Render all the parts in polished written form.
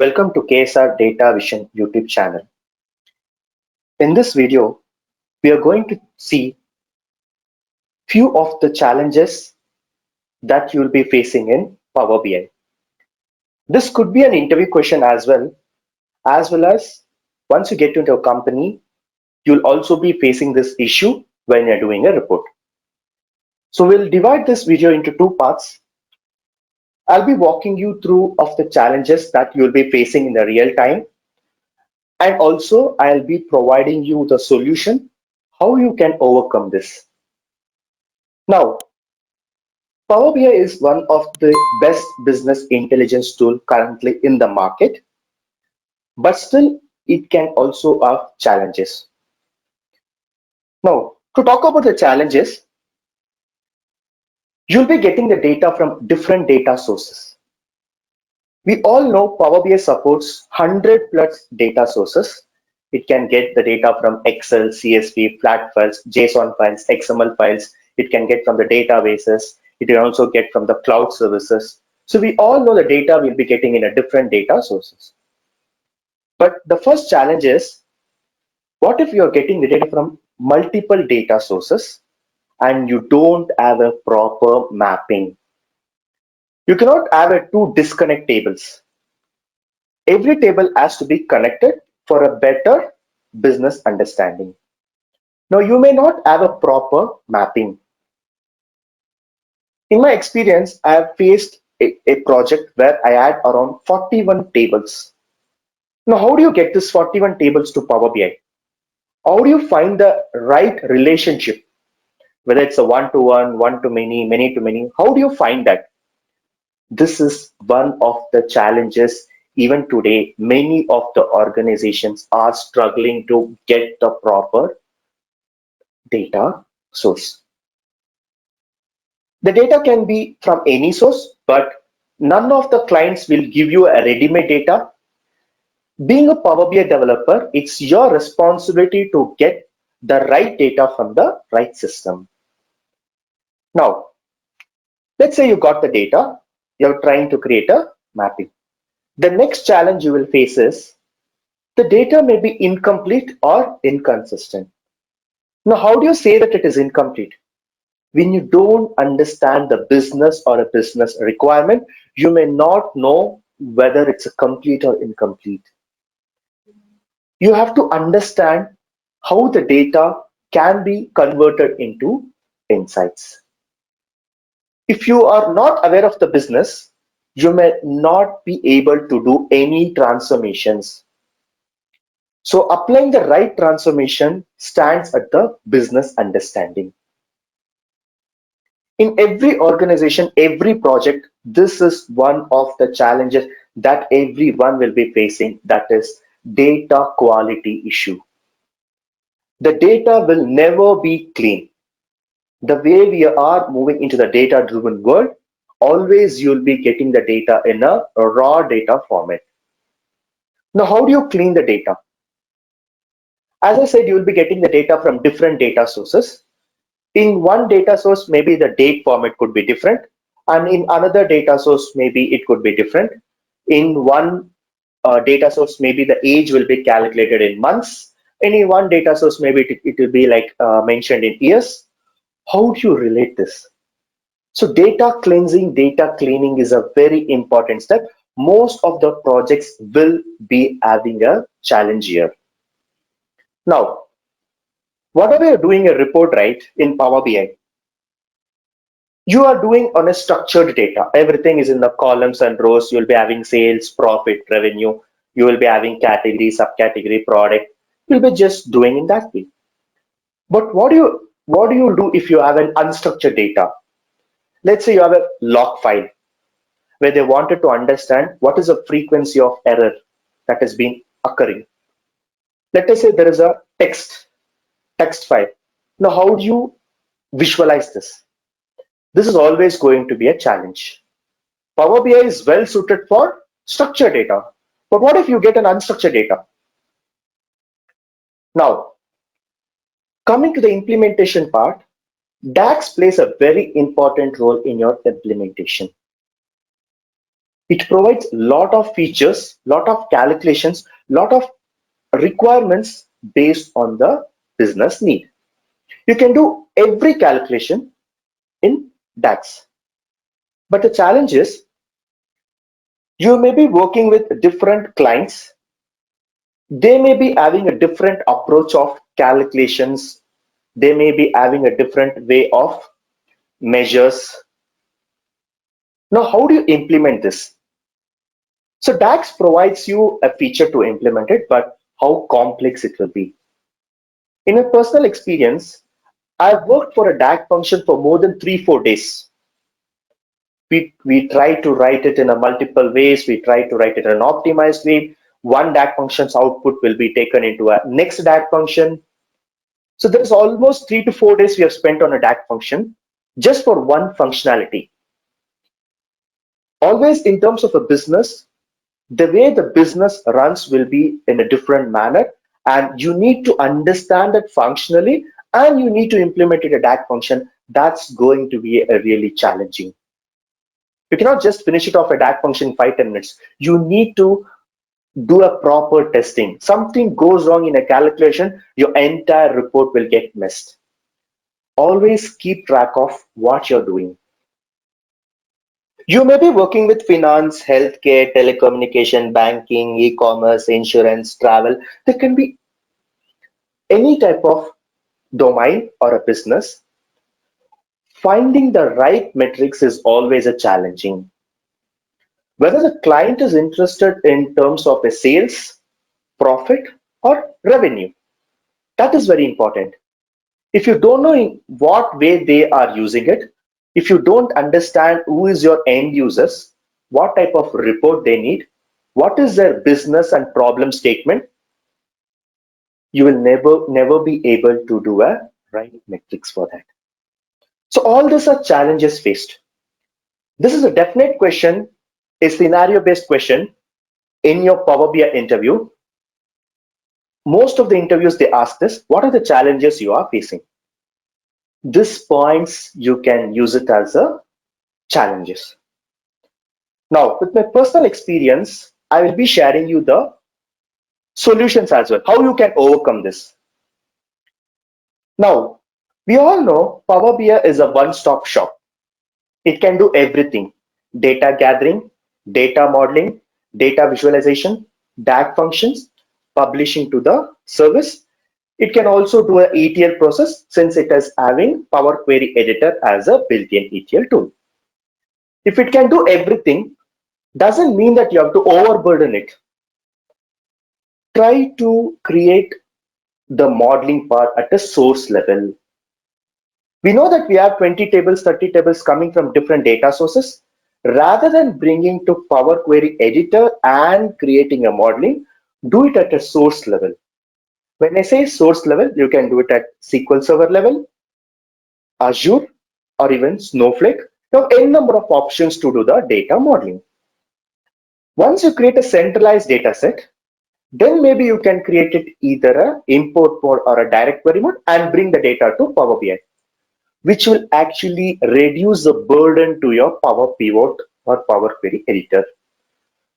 Welcome to KSR Data Vision YouTube channel. In this video, we are going to see few of the challenges that you will be facing in Power BI. This could be an interview question as well as once you get into a company, you'll also be facing this issue when you're doing a report. So we'll divide this video into two parts. I'll be walking you through of the challenges that you'll be facing in the real time, and also I'll be providing you the solution how you can overcome this. Now, Power BI is one of the best business intelligence tool currently in the market, but still it can also have challenges. Now, to talk about the challenges, you'll be getting the data from different data sources. We all know Power BI supports 100 plus data sources. It can get the data from Excel, CSV, flat files, JSON files, XML files. It can get from the databases. It can also get from the cloud services. So we all know the data we'll be getting in a different data sources. But the first challenge is, what if you're getting the data from multiple data sources and you don't have a proper mapping? You cannot have two disconnect tables. Every table has to be connected for a better business understanding. Now, you may not have a proper mapping. In my experience, I have faced a project where I had around 41 tables. Now, how do you get this 41 tables to Power BI? How do you find the right relationship? Whether it's a one-to-one, one-to-many, many-to-many, how do you find that? This is one of the challenges. Even today, many of the organizations are struggling to get the proper data source. The data can be from any source, but none of the clients will give you a ready-made data. Being a Power BI developer, it's your responsibility to get the right data from the right system. Now, let's say you got the data, you're trying to create a mapping. The next challenge you will face is the data may be incomplete or inconsistent. Now, how do you say that it is incomplete? When you don't understand the business or a business requirement, you may not know whether it's a complete or incomplete. You have to understand how the data can be converted into insights. If you are not aware of the business, you may not be able to do any transformations. So applying the right transformation stands at the business understanding. In every organization, every project, this is one of the challenges that everyone will be facing, that is data quality issue. The data will never be clean. The way we are moving into the data driven world, always you'll be getting the data in a raw data format. Now, how do you clean the data? As I said, you will be getting the data from different data sources. In one data source, maybe the date format could be different, and in another data source, maybe it could be different. In one data source, maybe the age will be calculated in months. In one data source, maybe it will be like mentioned in years. How do you relate this? So data cleansing, data cleaning is a very important step. Most of the projects will be having a challenge here. Now, whatever you're doing a report, right, in Power BI, you are doing on a structured data. Everything is in the columns and rows. You'll be having sales, profit, revenue. You will be having category, subcategory, product. You'll be just doing in that way. But what do you do if you have an unstructured data? Let's say you have a log file where they wanted to understand what is the frequency of error that has been occurring. Let us say there is a text file. Now, how do you visualize this? This is always going to be a challenge. Power BI is well suited for structured data. But what if you get an unstructured data? Now, coming to the implementation part, DAX plays a very important role in your implementation. It provides lot of features, lot of calculations, lot of requirements based on the business need. You can do every calculation in DAX. But the challenge is you may be working with different clients. They may be having a different approach of calculations. They may be having a different way of measures. Now, how do you implement this? So DAX provides you a feature to implement it, but how complex it will be. In a personal experience, I've worked for a DAX function for more than 3-4 days. We try to write it in a multiple ways. We try to write it in an optimized way. One DAX function's output will be taken into a next DAX function. So there's almost 3 to 4 days we have spent on a DAX function just for one functionality. Always in terms of a business, the way the business runs will be in a different manner, and you need to understand it functionally, and you need to implement it a DAX function. That's going to be a really challenging. You cannot just finish it off a DAX function in 5-10 minutes. You need to do a proper testing. Something goes wrong in a calculation, your entire report will get messed. Always keep track of what you're doing. You may be working with finance, healthcare, telecommunication, banking, e-commerce, insurance, travel. There can be any type of domain or a business. Finding the right metrics is always a challenging. Whether the client is interested in terms of a sales, profit, or revenue. That is very important. If you don't know in what way they are using it, if you don't understand who is your end users, what type of report they need, what is their business and problem statement, you will never be able to do a right metrics for that. So all these are challenges faced. This is a definite question, a scenario based question in your Power BI interview. Most of the interviews they ask this: what are the challenges you are facing? These points you can use it as a challenges. Now, with my personal experience, I will be sharing you the solutions as well, how you can overcome this. Now, we all know Power BI is a one-stop shop. It can do everything: data gathering, data modeling, data visualization, DAG functions, publishing to the service. It can also do a ETL process since it is having Power Query Editor as a built-in ETL tool. If it can do everything, doesn't mean that you have to overburden it. Try to create the modeling part at a source level. We know that we have 20 tables, 30 tables coming from different data sources. Rather than bringing to Power Query Editor and creating a modeling, do it at a source level. When I say source level, you can do it at SQL Server level, Azure, or even Snowflake. You have n number of options to do the data modeling. Once you create a centralized data set, then maybe you can create it either a import mode or a direct query mode and bring the data to Power BI, which will actually reduce the burden to your Power Pivot or Power Query Editor.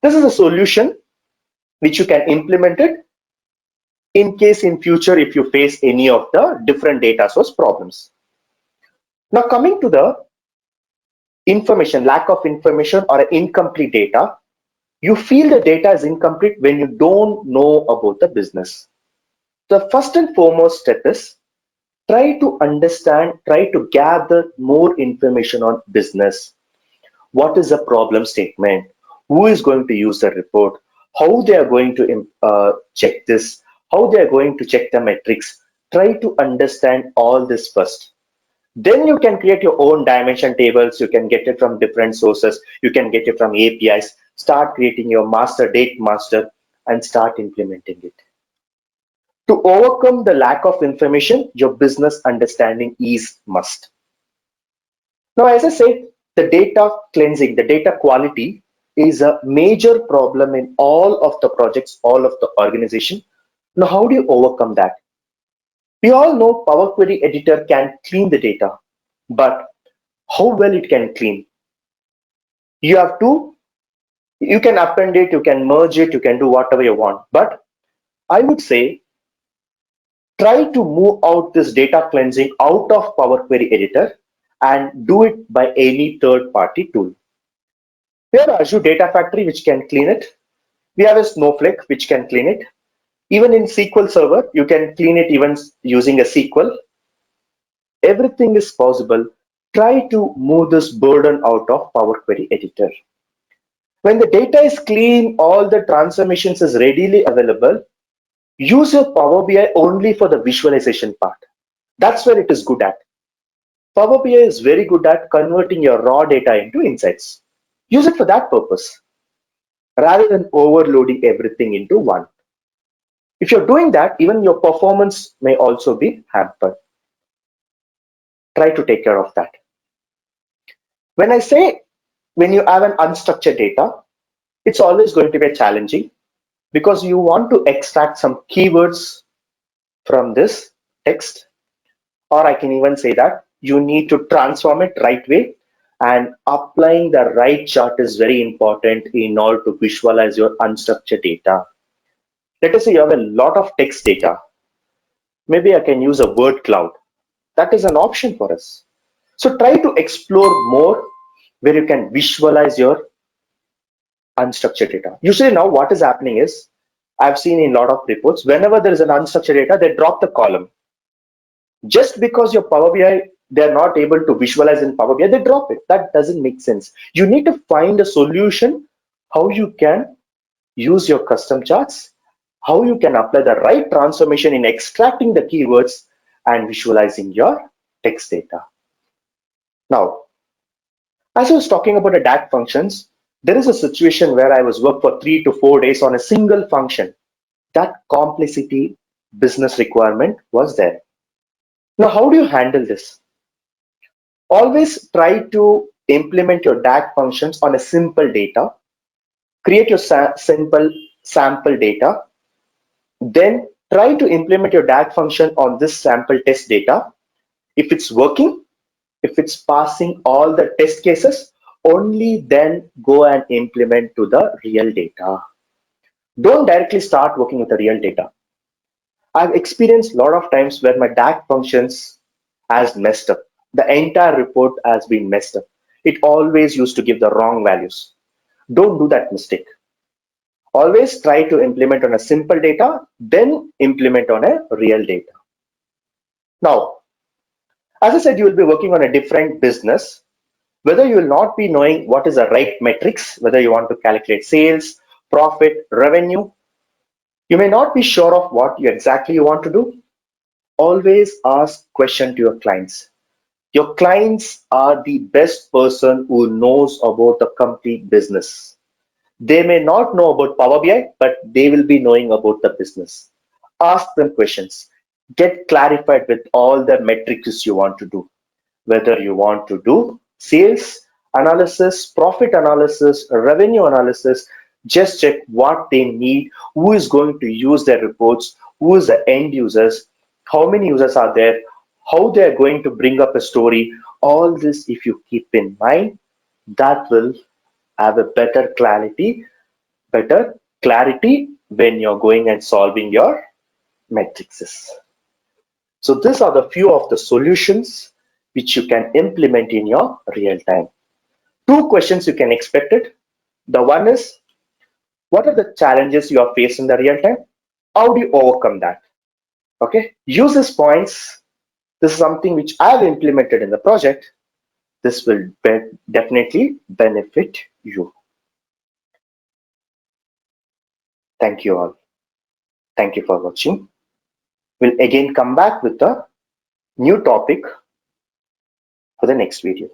This is a solution which you can implement it in case in future if you face any of the different data source problems. Now coming to the information, lack of information or incomplete data, you feel the data is incomplete when you don't know about the business. The first and foremost step is try to understand, try to gather more information on business. What is the problem statement? Who is going to use the report? How they are going to check this? How they are going to check the metrics? Try to understand all this first. Then you can create your own dimension tables. You can get it from different sources. You can get it from APIs. Start creating your master date master and start implementing it. To overcome the lack of information, your business understanding is must. Now, as I said, the data cleansing, the data quality is a major problem in all of the projects, all of the organization. Now, how do you overcome that? We all know Power Query Editor can clean the data, but how well it can clean? You have to You can append it, you can merge it, you can do whatever you want. But I would say try to move out this data cleansing out of Power Query Editor and do it by any third party tool. We have Azure Data Factory which can clean it. We have a Snowflake which can clean it. Even in SQL Server, you can clean it even using a SQL. Everything is possible. Try to move this burden out of Power Query Editor. When the data is clean, all the transformations is readily available, use your Power BI only for the visualization part. That's where it is good at. Power BI is very good at converting your raw data into insights. Use it for that purpose rather than overloading everything into one. If you're doing that, even your performance may also be hampered. Try to take care of that. When I say when you have an unstructured data, it's always going to be challenging because you want to extract some keywords from this text, or I can even say that you need to transform it right way, and applying the right chart is very important in order to visualize your unstructured data. Let us say you have a lot of text data. Maybe I can use a word cloud. That is an option for us. So try to explore more where you can visualize your unstructured data. Usually now what is happening is, I've seen in a lot of reports, whenever there is an unstructured data, they drop the column. Just because your Power BI, they're not able to visualize in Power BI, they drop it. That doesn't make sense. You need to find a solution how you can use your custom charts, how you can apply the right transformation in extracting the keywords and visualizing your text data. Now, as I was talking about the DAG functions, there is a situation where I was worked for 3 to 4 days on a single function. That complexity business requirement was there. Now, how do you handle this? Always try to implement your DAG functions on a simple data. Create your simple sample data. Then try to implement your DAG function on this sample test data. If it's working, if it's passing all the test cases, only then go and implement to the real data. Don't directly start working with the real data. I've experienced a lot of times where my DAG functions has messed up. The entire report has been messed up. It always used to give the wrong values. Don't do that mistake. Always try to implement on a simple data, then implement on a real data. Now, as I said, you will be working on a different business. Whether you will not be knowing what is the right metrics, whether you want to calculate sales, profit, revenue, you may not be sure of what you exactly want to do. Always ask question to your clients. Your clients are the best person who knows about the complete business. They may not know about Power BI, but they will be knowing about the business. Ask them questions. Get clarified with all the metrics you want to do. Whether you want to do sales analysis, profit analysis, revenue analysis, just check what they need, who is going to use their reports, who is the end users, how many users are there, how they are going to bring up a story. All this, if you keep in mind, that will have a better clarity when you're going and solving your matrices. So these are the few of the solutions which you can implement in your real time. Two questions you can expect it. The one is, what are the challenges you are facing in the real time? How do you overcome that? Okay, use these points. This is something which I have implemented in the project. This will definitely benefit you. Thank you all. Thank you for watching. We'll again come back with a new topic for the next video.